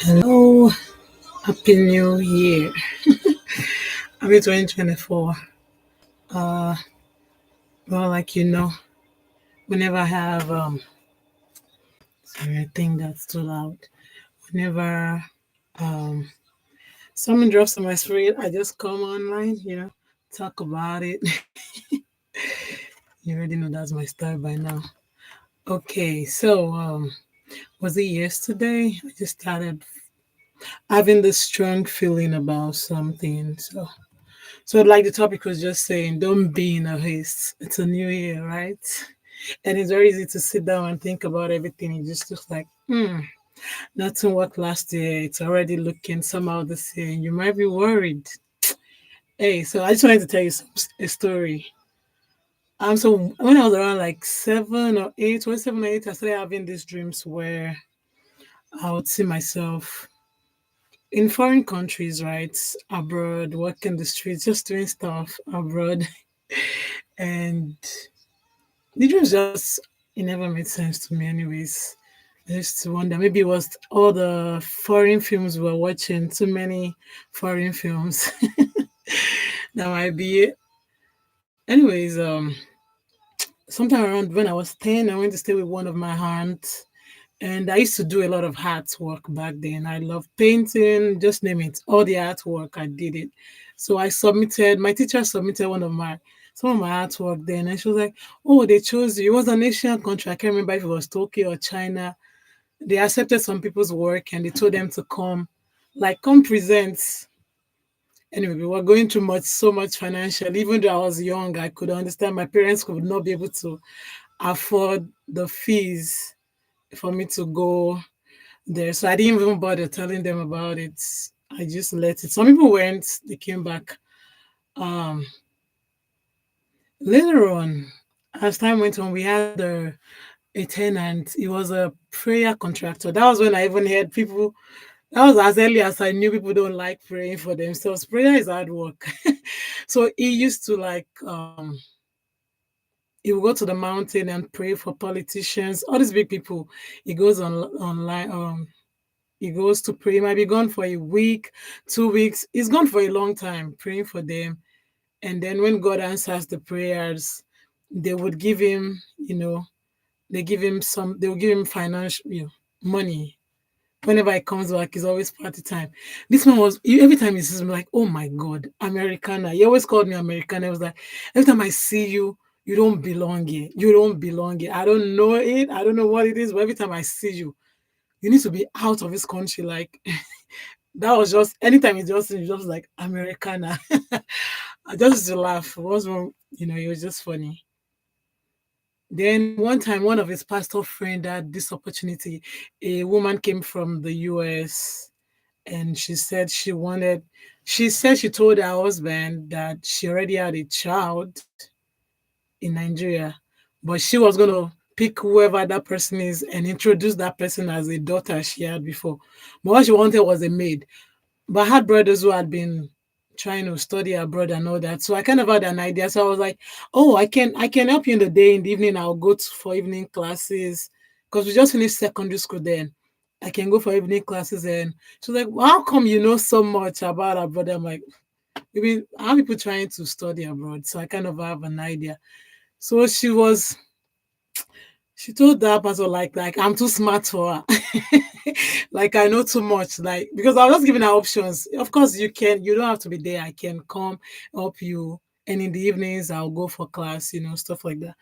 Hello, Happy New Year. Happy 2024. Uh, well, whenever I have, sorry, I think that's too loud. Whenever um, someone drops on my spirit, I just come online, talk about it. You already know that's my style by now. Okay, so was it yesterday? I just started having this strong feeling about something. So like the topic was just saying, don't be in a haste. It's a new year, right? And it's very easy to sit down and think about everything. It just looks like, nothing worked last year. It's already looking somehow this year. You might be worried. Hey, so I just wanted to tell you a story. So when I was around like 7 or 8, or 7 or 8, I started having these dreams where I would see myself in foreign countries, right? Abroad, working the streets, just doing stuff abroad. And the dreams just, it never made sense to me, anyways. I used to wonder, maybe it was all the foreign films we were watching, too many foreign films. That might be it. Anyways, sometime around when I was 10, I went to stay with one of my aunts. And I used to do a lot of artwork back then. I love painting, just name it. All the artwork, I did it. So my teacher submitted some of my artwork then. And she was like, oh, they chose you. It was an Asian country. I can't remember if it was Tokyo or China. They accepted some people's work and they told them to come present. Anyway, we were going through so much financial. Even though I was young, I could understand my parents could not be able to afford the fees for me to go there. So I didn't even bother telling them about it. I just let it. Some people went, they came back. Um, Later on, as time went on, we had a tenant. He was a prayer contractor. That was when I even heard people. That was as early as I knew people don't like praying for themselves. Prayer is hard work. So he used to he would go to the mountain and pray for politicians, all these big people. He goes online. He goes to pray. He might be gone for a week, 2 weeks. He's gone for a long time praying for them. And then when God answers the prayers, they would give him, they will give him financial, money. Whenever he comes back, it's always party time. This man every time he sees me, like, oh my God, Americana. He always called me Americana. I was like, every time I see you, you don't belong here. You don't belong here. I don't know it. I don't know what it is, but every time I see you, you need to be out of this country. Like, that was just anytime it's just like Americana. I just used to laugh. What's wrong? It was just funny. Then one time, one of his pastor friend had this opportunity. A woman came from the US and she said she told her husband that she already had a child in Nigeria, but she was going to pick whoever that person is and introduce that person as a daughter she had before. But what she wanted was a maid. But I had brothers who had been trying to study abroad and all that. So I kind of had an idea. So I was like, oh, I can help you in the day, in the evening, I'll go for evening classes. Because we just finished secondary school then. I can go for evening classes. And she was like, well, how come you know so much about abroad? I'm like, maybe how people trying to study abroad. So I kind of have an idea. So she told that person like I'm too smart for her. Like I know too much. Like because I was just giving her options. Of course you don't have to be there. I can come help you. And in the evenings I'll go for class, stuff like that.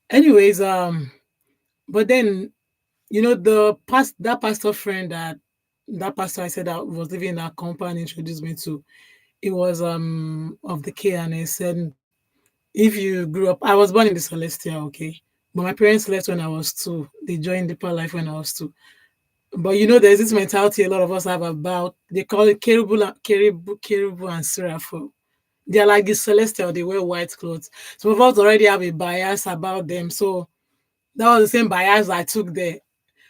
Anyways, but then that pastor friend that pastor I said that was living in our compound introduced me to, it was of the K, and he said if you grew up, I was born in the Celestial, okay. But my parents left when I was 2. They joined Deeper Life when I was 2. But there's this mentality a lot of us have about, they call it Kerubu and Seraphim. They're like the Celestial, they wear white clothes. Some of us already have a bias about them. So that was the same bias I took there.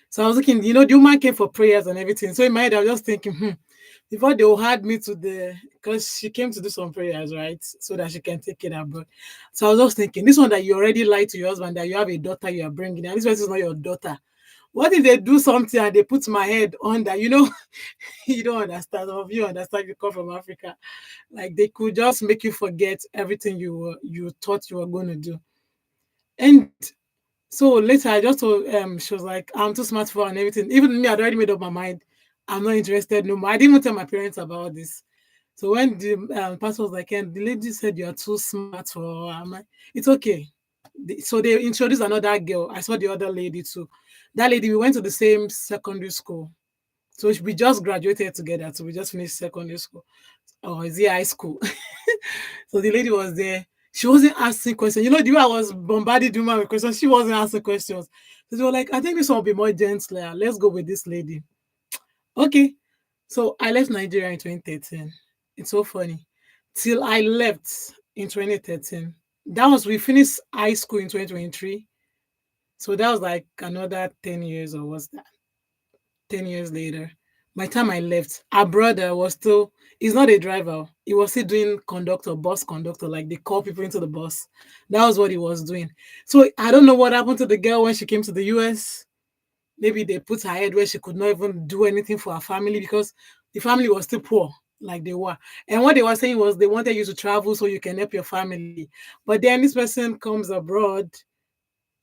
So I was looking, the woman came for prayers and everything. So in my head, I was just thinking, before they will add me to the because she came to do some prayers, right? So that she can take it abroad. So I was just thinking, this one that you already lied to your husband that you have a daughter you are bringing, and this person is not your daughter. What if they do something and they put my head under? You don't understand. Some of you understand. You come from Africa, like they could just make you forget everything you thought you were going to do. And so later, I just told she was like, "I'm too smart for her and everything." Even me, I'd already made up my mind. I'm not interested no more. I didn't even tell my parents about this. So when the pastor was like, "And the lady said you are too smart for her," I'm like, "It's okay." So they introduced another girl. I saw the other lady too. That lady, we went to the same secondary school. So we just graduated together. So we just finished secondary school. Or is it high school? So the lady was there. She wasn't asking questions. The way I was bombarded with my questions, she wasn't asking questions. So they were like, I think this one will be more gentler. Let's go with this lady. Okay. So I left Nigeria in 2013. It's so funny. Till I left in 2013. That was we finished high school in 2023. So that was like another 10 years, or was that 10 years later? By the time I left, our brother was still, he's not a driver. He was still doing conductor, bus conductor, like they call people into the bus. That was what he was doing. So I don't know what happened to the girl when she came to the US. Maybe they put her head where she could not even do anything for her family because the family was still poor, like they were. And what they were saying was they wanted you to travel so you can help your family. But then this person comes abroad,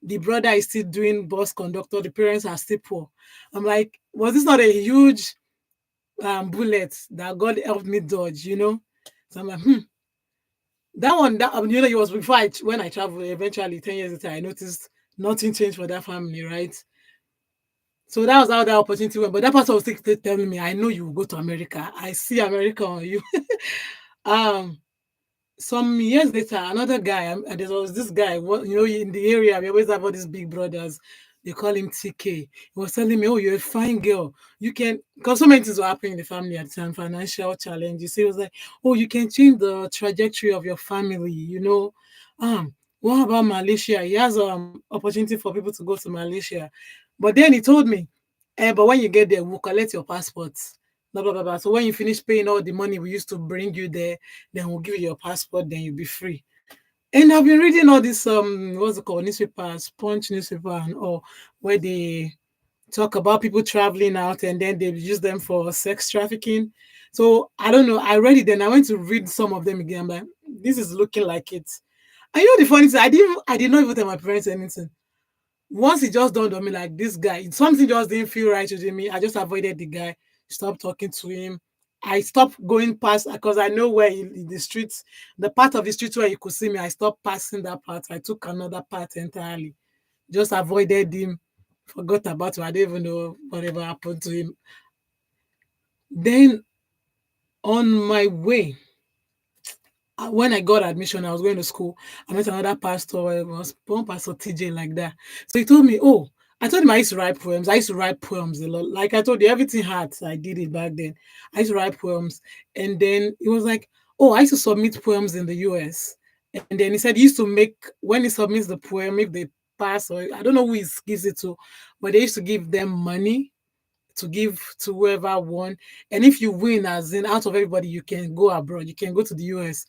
the brother is still doing bus conductor, the parents are still poor. I'm like, was this not a huge bullet that God helped me dodge? So I'm like, that one, it was before when I traveled. Eventually, 10 years later, I noticed nothing changed for that family, right? So that was how that opportunity went. But that person was still telling me, I know you will go to America. I see America on you. um, some years later, another guy, there was this guy, in the area, we always have all these big brothers. They call him TK. He was telling me, oh, you're a fine girl. You can, because so many things were happening in the family at the time, financial challenges. He was like, oh, you can change the trajectory of your family. What about Malaysia? He has opportunity for people to go to Malaysia. But then he told me, but when you get there, we'll collect your passports. Blah, blah, blah, blah. So when you finish paying all the money we used to bring you there, then we'll give you your passport, then you'll be free. And I've been reading all this what's it called, newspapers, Punch newspaper and all, where they talk about people traveling out and then they use them for sex trafficking. So I don't know. I read it, then I went to read some of them again. But this is looking like it. And the funny thing, I did not even tell my parents anything. Once it just dawned on me, like, this guy, something just didn't feel right with me. I just avoided the guy, stopped talking to him. I stopped going past because I know where in the streets, the part of the street where you could see me, I stopped passing that part. I took another part entirely. Just avoided him, forgot about him. I didn't even know whatever happened to him. Then on my way, when I got admission, I was going to school. I met another pastor, it was one pastor TJ like that. So he told me, oh, I told him I used to write poems. I used to write poems a lot. Like I told you, everything hard. I did it back then. I used to write poems. And then he was like, oh, I used to submit poems in the US. And then he said he used to make, when he submits the poem, if they pass, or I don't know who he gives it to, but they used to give them money to give to whoever won. And if you win, as in out of everybody, you can go abroad. You can go to the US.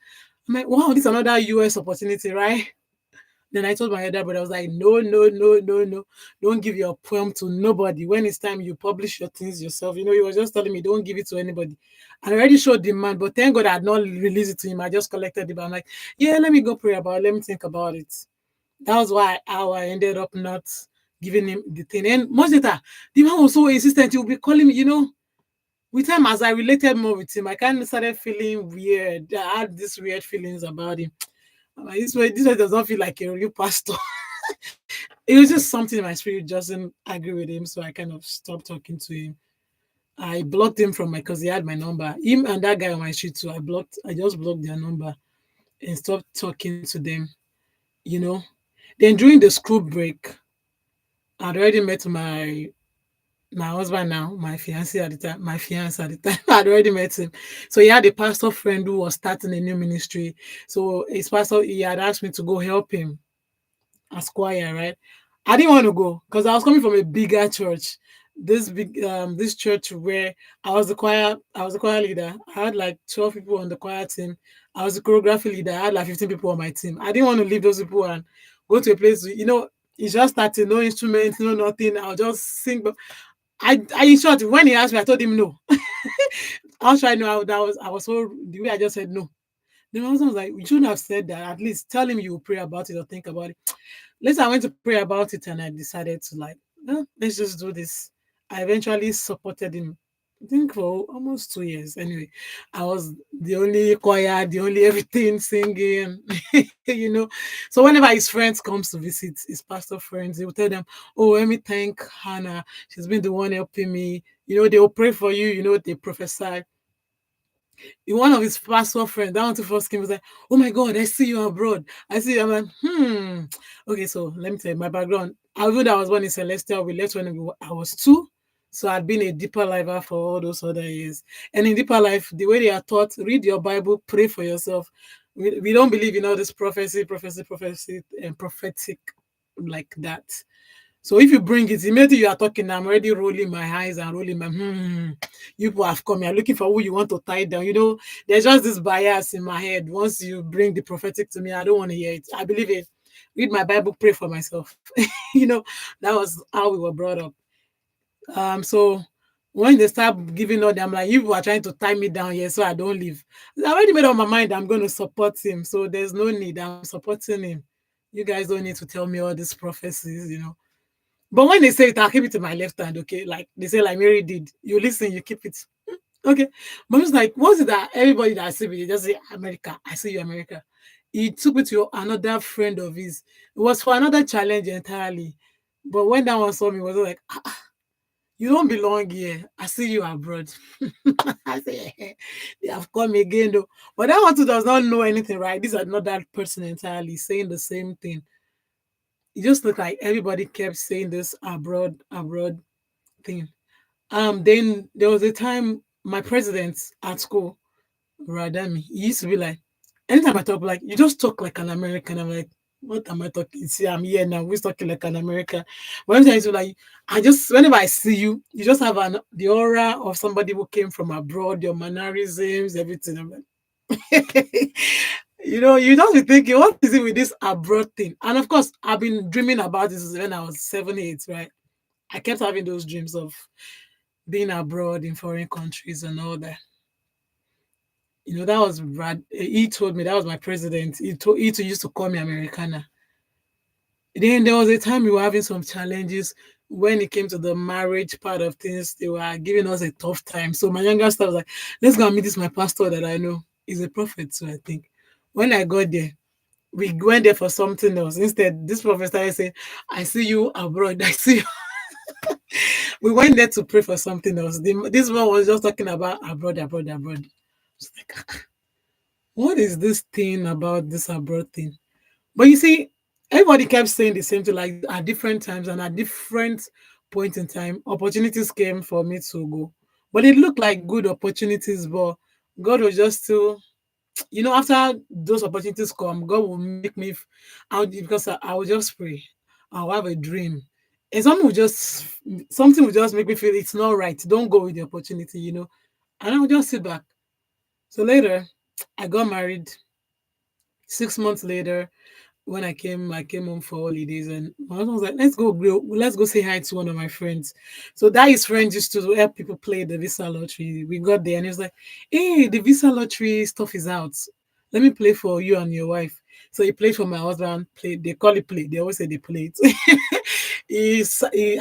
I'm like, wow, this is another US opportunity, right? Then I told my elder brother, I was like, no, no, no, no, no. Don't give your poem to nobody. When it's time, you publish your things yourself. He was just telling me, don't give it to anybody. I already showed the man, but thank God I had not released it to him. I just collected it. But I'm like, yeah, let me go pray about it. Let me think about it. That was how I ended up not giving him the thing. And much later, the man was so insistent. He would be calling me. With time, as I related more with him, I kind of started feeling weird. I had these weird feelings about him. I'm like, this way does not feel like a real pastor. It was just something in my spirit just didn't agree with him, so I kind of stopped talking to him. I blocked him from because he had my number. Him and that guy on my street too. I just blocked their number and stopped talking to them. You know. Then during the school break, I'd already met my husband now, my fiance at the time, I'd already met him. So he had a pastor friend who was starting a new ministry. So his pastor, he had asked me to go help him as choir, right? I didn't want to go because I was coming from a bigger church. this big this church where I was the choir leader. I had like 12 people on the choir team. I was the choreography leader. I had like 15 people on my team. I didn't want to leave those people and go to a place, it's just starting, no instruments, no nothing. I'll just sing. But I in short, when he asked me, I told him no. How should I know how that was? I was so the way I just said no. The husband was like, you shouldn't have said that. At least tell him you will pray about it or think about it. Later, I went to pray about it and I decided to like, let's just do this. I eventually supported him. I think for almost 2 years. Anyway, I was the only choir, the only everything singing, So whenever his friends comes to visit, his pastor friends, he will tell them, "Oh, let me thank Hannah. She's been the one helping me." They will pray for you. They prophesy. One of his pastor friends, that one to first came, was like, "Oh my God, I see you abroad. I see you." I'm like, Okay, so let me tell you my background. Although I was born in Celestial, we left when I was two. So I'd been a deeper lifer for all those other years. And in deeper life, the way they are taught, read your Bible, pray for yourself. We don't believe in all this prophecy, and prophetic like that. So if you bring it, immediately you are talking, I'm already rolling my eyes and rolling my You people have come, you're looking for who you want to tie down. There's just this bias in my head. Once you bring the prophetic to me, I don't want to hear it. I believe it. Read my Bible, pray for myself. That was how we were brought up. So when they start giving all them, like, you are trying to tie me down here so I don't leave. I already made up my mind I'm going to support him. So there's no need. I'm supporting him. You guys don't need to tell me all these prophecies. But when they say it, I'll keep it in my left hand, okay? Like they say, like Mary did. You listen, you keep it. Okay. But it's like, what's it that everybody that I see me, they just say, America, I see you, America. He took me to another friend of his. It was for another challenge entirely. But when that one saw me, it was like, you don't belong here. I see you abroad. I say, they have come again, though. But that one too does not know anything, right? This is not that person entirely saying the same thing. It just looked like everybody kept saying this abroad thing. Then there was a time my president at school, Radami, he used to be like, anytime I talk, like, you just talk like an American. I'm like, what am I talking? See, I'm here now. We're talking like an American. But every time he's like, whenever I see you, you just have the aura of somebody who came from abroad, your mannerisms, everything. I'm like, you just be thinking, what is it with this abroad thing? And of course, I've been dreaming about this when I was 7, 8, right? I kept having those dreams of being abroad in foreign countries and all that. That was Brad. He told me that was my president. He too used to call me Americana. Then there was a time we were having some challenges when it came to the marriage part of things. They were giving us a tough time. So my younger sister was like, "Let's go and meet this my pastor that I know. He's a prophet." So I think when I got there, we went there for something else. Instead, this prophet started saying, "I see you abroad. I see you." We went there to pray for something else. This one was just talking about abroad, abroad, abroad. It's like, what is this thing about this abroad thing? But you see, everybody kept saying the same thing, like at different times and at different points in time, opportunities came for me to go. But it looked like good opportunities, but God was just still, after those opportunities come, God will make me out because I will just pray. I'll have a dream. And something will just make me feel it's not right. Don't go with the opportunity. And I will just sit back. So later, I got married. 6 months later, when I came home for holidays, and my husband was like, let's go say hi to one of my friends. So that his friend used to help people play the visa lottery. We got there and he was like, "Hey, the visa lottery stuff is out. Let me play for you and your wife." So he played for my husband, played, they call it play, they always say they play it.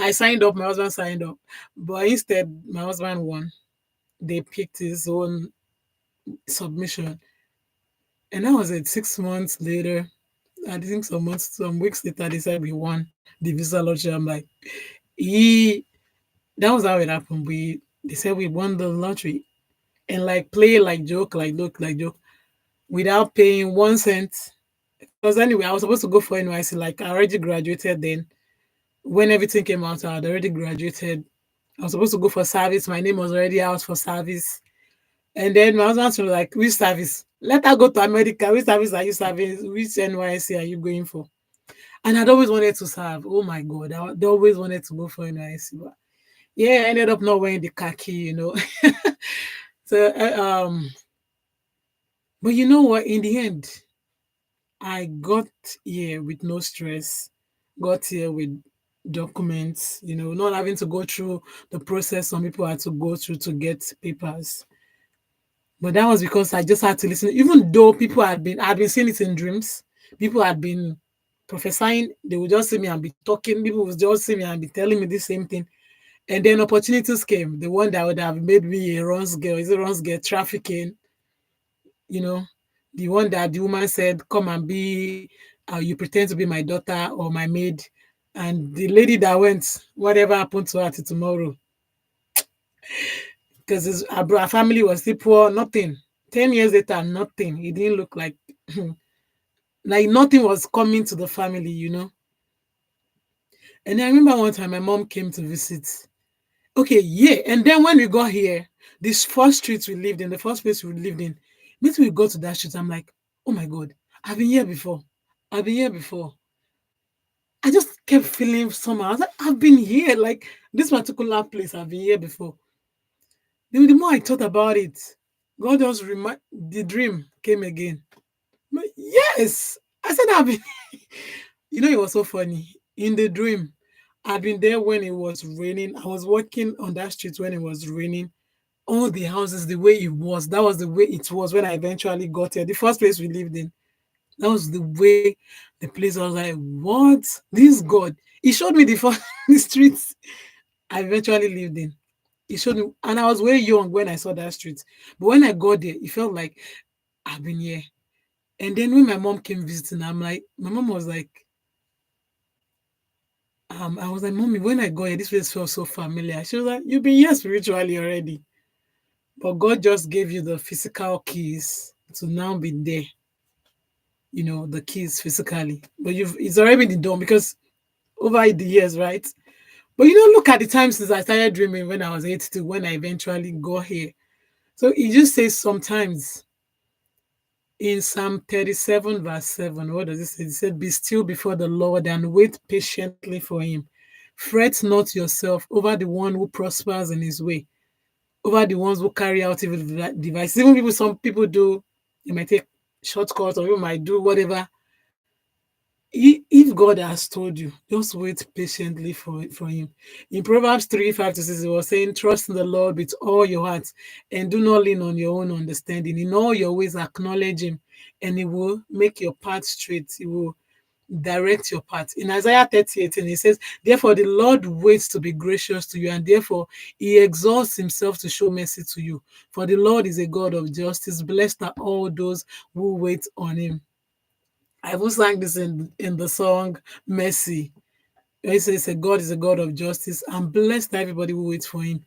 I signed up, my husband signed up. But instead my husband won. They picked his own submission. And that was it. 6 months later, I think some weeks later, they said we won the visa lottery. I'm like, that was how it happened. They said we won the lottery, and like play, like joke, like look, like joke, without paying 1 cent. Because anyway, I was supposed to go for NYC. Like I already graduated then. When everything came out, I had already graduated. I was supposed to go for service. My name was already out for service. And then my husband was like, "Which service? Let her go to America. Which service are you serving? Which NYC are you going for?" And I'd always wanted to serve. Oh my God. I'd always wanted to go for NYC. But Yeah, I ended up not wearing the khaki, So, but you know what? In the end, I got here with no stress, got here with documents, not having to go through the process some people had to go through to get papers. But that was because I just had to listen. Even though I had been seeing it in dreams, people had been prophesying, they would just see me and be talking, people would just see me and be telling me the same thing. And then opportunities came. The one that would have made me a runs girl, is a runs girl trafficking, you know, the one that the woman said, come and be, you pretend to be my daughter or my maid. And the lady that went, whatever happened to her till tomorrow, because our family was still poor, nothing. 10 years later, nothing. It didn't look like nothing was coming to the family. And I remember one time my mom came to visit. Okay, yeah. And then when we got here, this first street we lived in, the first place we lived in, means we go to that street. I'm like, oh my God, I've been here before. I've been here before. I just kept feeling somehow. I was like, I've been here. Like this particular place, I've been here before. The more I thought about it, God just remind the dream came again. But yes, I said I've been. It was so funny. In the dream, I'd been there when it was raining. I was walking on that street when it was raining. All the houses, the way it was, that was the way it was when I eventually got here. The first place we lived in, that was the way the place. I was like, what? This God. He showed me the first the streets I eventually lived in. He showed me, and I was very young when I saw that street. But when I got there, it felt like I've been here. And then when my mom came visiting, my mom was like, I was like, Mommy, when I got here, this place felt so familiar. She was like, you've been here spiritually already. But God just gave you the physical keys to now be there, the keys physically. But it's already been done because over the years, right? But look at the time since I started dreaming when I was 8 to when I eventually got here. So he just says sometimes in Psalm 37, verse 7, what does it say? It said, be still before the Lord and wait patiently for him. Fret not yourself over the one who prospers in his way, over the ones who carry out evil devices. Even some people do, they might take shortcuts or you might do whatever. If God has told you, just wait patiently for him. In Proverbs 3:5-6, it was saying, trust in the Lord with all your heart and do not lean on your own understanding. In all your ways, acknowledge him, and he will make your path straight. He will direct your path. In Isaiah 30:18, it says, therefore the Lord waits to be gracious to you, and therefore he exalts himself to show mercy to you. For the Lord is a God of justice. Blessed are all those who wait on him. I even sang this in the song Mercy. It says God is a God of justice and blessed everybody who waits for him.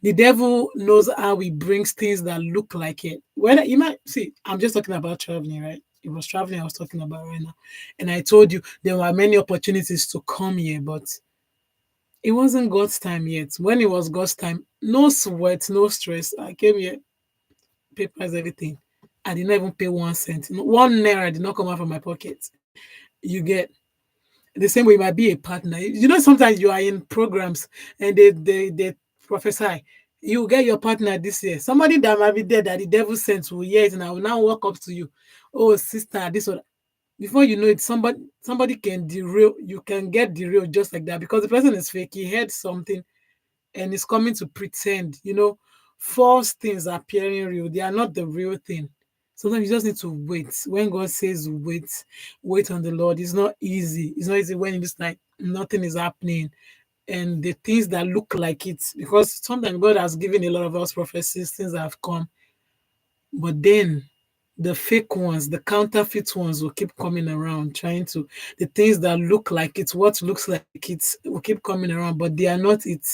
The devil knows how he brings things that look like it. Whether you might see, I'm just talking about traveling, right? It was traveling I was talking about right now. And I told you there were many opportunities to come here, but it wasn't God's time yet. When it was God's time, no sweat, no stress. I came here, papers, everything. I did not even pay 1 cent. 1 naira did not come out from my pocket. You get the same way you might be a partner. Sometimes you are in programs and they prophesy. You get your partner this year. Somebody that might be there that the devil sent will hear it and I will now walk up to you. Oh, sister, this one. Before you know it, somebody can derail. You can get derailed just like that because the person is fake. He heard something and is coming to pretend. False things are appearing real. They are not the real thing. Sometimes you just need to wait. When God says wait, wait on the Lord. It's not easy. It's not easy when it's like nothing is happening and the things that look like it. Because sometimes God has given a lot of us prophecies, things that have come, but then the fake ones, the counterfeit ones will keep coming around, trying to the things that look like it's what looks like it will keep coming around, but they are not it.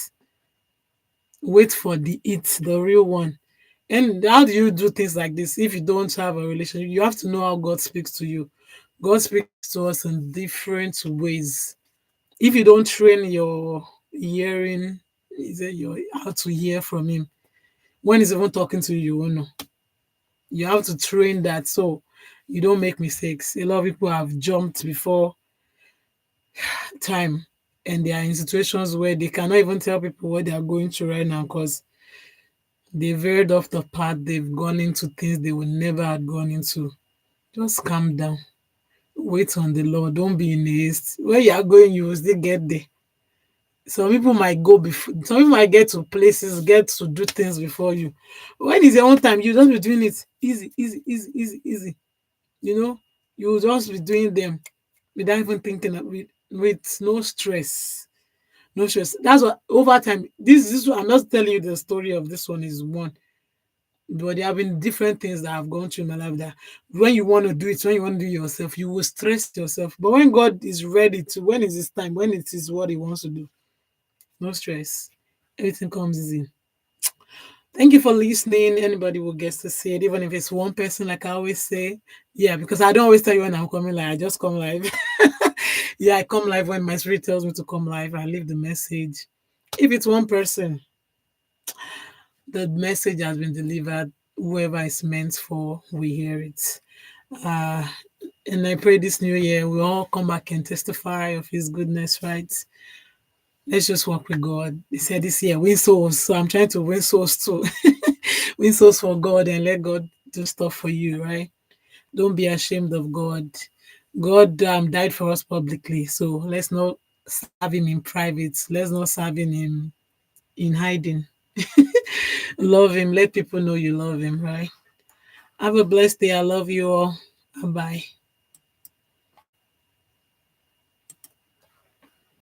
Wait for the real one. And how do you do things like this if you don't have a relationship? You have to know how God speaks to you. God speaks to us in different ways. If you don't train your hearing, is it your how to hear from him? When he's even talking to you, you won't know. You have to train that so you don't make mistakes. A lot of people have jumped before time. and they are in situations where they cannot even tell people what they are going through right now because they veered off the path. They've gone into things they would never have gone into. Just calm down. Wait on the Lord. Don't be in haste. Where you are going, you will still get there. Some people might go before, some people might get to places, get to do things before you. When it's your own time, you just be doing it easy, easy, easy, easy, easy. You know, you will just be doing them without even thinking with no stress. No stress. That's what over time. This one, I'm not telling you the story of this one is one. But there have been different things that I've gone through in my life that when you want to do it, when you want to do it yourself, you will stress yourself. But when God is ready to, when is his time, when it is what he wants to do, no stress. Everything comes easy. Thank you for listening. Anybody will get to say it, even if it's one person, like I always say. Yeah, because I don't always tell you when I'm coming live. I just come live. Yeah, I come live when my spirit tells me to come live. I leave the message. If it's one person, the message has been delivered. Whoever it's meant for, we hear it. Uh, and I pray this new year we all come back and testify of his goodness, right? Let's just work with God. He said this year, win souls. So I'm trying to win souls too. Win souls for God and let God do stuff for you, right? Don't be ashamed of God. God died for us publicly. So let's not serve him in private. Let's not serve him in hiding. Love him. Let people know you love him, right? Have a blessed day. I love you all. Bye bye.